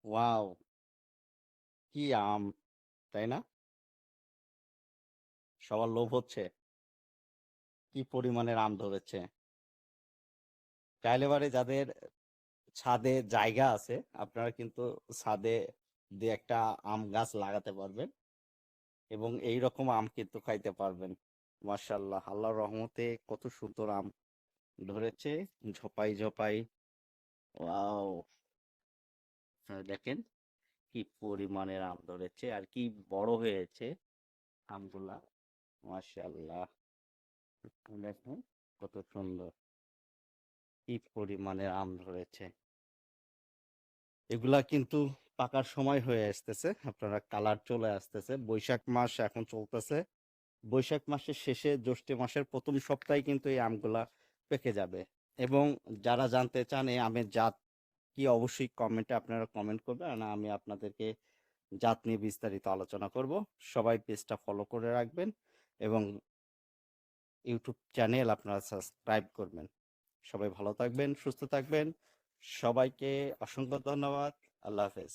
Wow! কি আম, তাই না? সবার লোভ হচ্ছে। কি পরিমাণের আম ধরেছে। চাইলে পারে যাদের ছাদে জায়গা আছে, আপনারা কিন্তু ছাদে ২-১ টা আম গাছ লাগাতে পারবেন এবং এইরকম আম কিন্তু খাইতে পারবেন। মাশাআল্লাহ! আল্লাহর রহমতে কত সুন্দর আম ধরেছে ঝোপাই, ঝোপাই। ওয়াও! দেখেন কি পরিমাণের আম ধরেছে আর কি বড় হয়েছে আমগুলা। মাশাআল্লাহ! দেখেন কত সুন্দর। কি পরিমাণের আম ধরেছে। এগুলা কিন্তু পাকার সময় হয়ে আসতেছে। আপনারা কালার চলে আসতেছে। বৈশাখ মাস এখন চলতেছে। বৈশাখ মাসের শেষে জ্যৈষ্ঠ মাসের ১ম সপ্তাহে কিন্তু এই আমগুলা পেকে যাবে। এবং যারা জানতে চান এই আমের জাত কি, অবশ্যই কমেন্টে আপনারা কমেন্ট করবেন। আর আমি আপনাদেরকে জাত নিয়ে বিস্তারিত আলোচনা করব। সবাই পেজটা ফলো করে রাখবেন এবং ইউটিউব চ্যানেল আপনারা সাবস্ক্রাইব করবেন। সবাই ভালো থাকবেন, সুস্থ থাকবেন। সবাইকে অসংখ্য ধন্যবাদ। আল্লাহ হাফেজ।